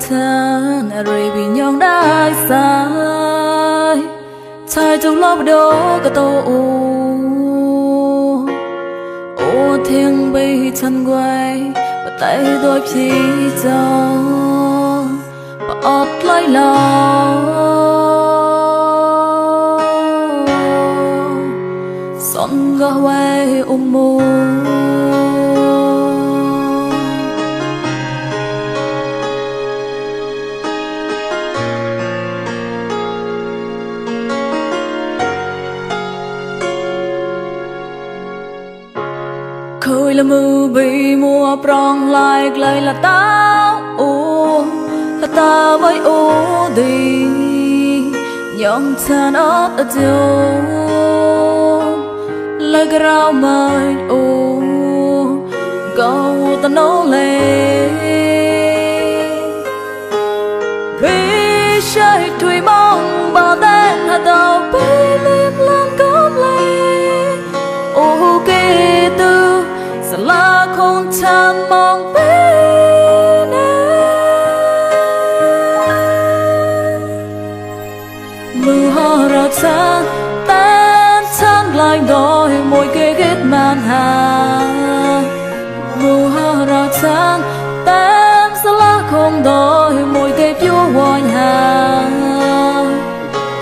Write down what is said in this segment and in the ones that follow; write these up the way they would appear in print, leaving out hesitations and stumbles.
thân rồi bị nhong đã sai sai trong lớp đó cả tô ô thiên bị chân quay và tay đôi chỉ cho và ớt lấy lòng son gõ quay mù khơi là mưa bị mùa prong lại lại là ta với ô đi nhong chân ớt ở đâu là cái rau mây ô câu ta nấu lên vì trái thủy mong bao tên hạt đào bay lên lan cốt lên ô kê tư sẽ là không chan mong bên mưa hoa rào chan tan chan lại đôi môi kê ghét màn hà mưa hoa rào chan tan sẽ là không đôi môi kê phiêu hoài hà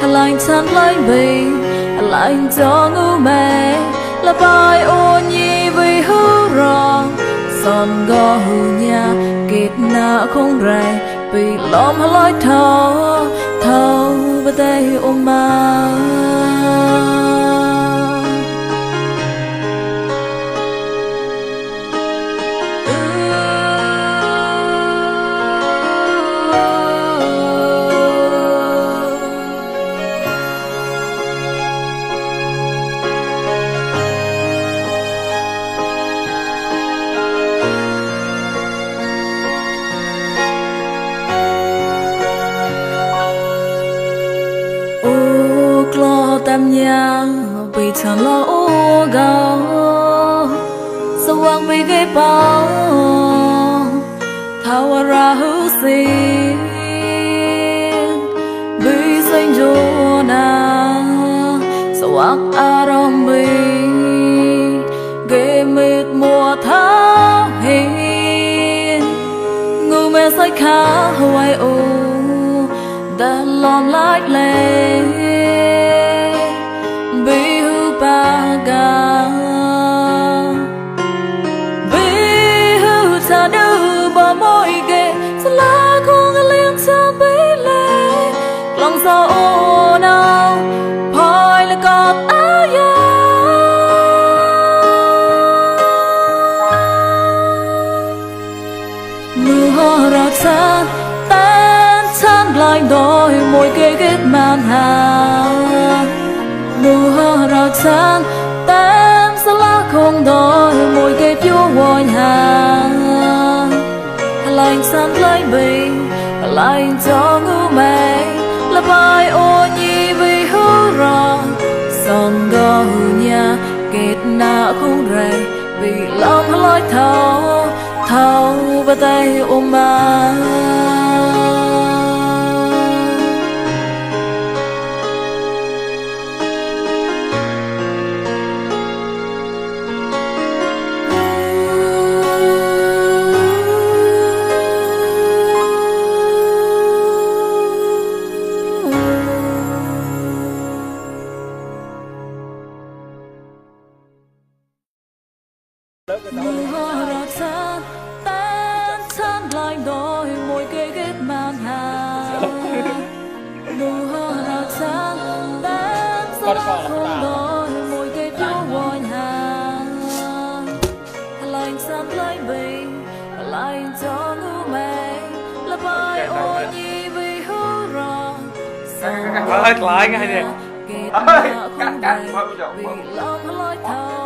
lạnh chan lại bình lạnh cho ngủ mẹ là bài ô nhi vì hư rong son gò hư nhà kết nạ không rày vì lom hà lối thâu thâu và tay ôm mà tam nhà bị thằng lo ô gạo sao quang bị ghé bao thao ra hữu xin bị sinh cho na sao quang arom bị ghé mệt mùa thao hiền ngu mẹ say khá hoài ô đã lom lại lên bị hư ba ga bị hư ta đưa bờ môi ghê sẽ lá không liên cha bị lệ lòng sao ô nào hỏi là còn ai mưa hoa rào chan tan chan lại đôi môi ghê ghét màn hà mưa hoa rào chan tem sẽ lá không đôi môi ghé phiêu hoài hà lạnh chan lấy bình lạnh cho ngủ mẹ là bài ô nhi vì hư rong son gò hư nhà kết nạ không rày vì lòng hà lối thâu thâu và tay ôm mà mưa hoa rào chan tan chan lại đôi môi ghê ghét màn hà mưa hoa rào chan tan sẽ là không đôi môi ghê phiêu hoài hà lạnh chan lấy bình lạnh cho ngủ mẹ là bài ô nhi vì hư rong lại ngay nè kết nạ không rày vì lòng hà lối thâu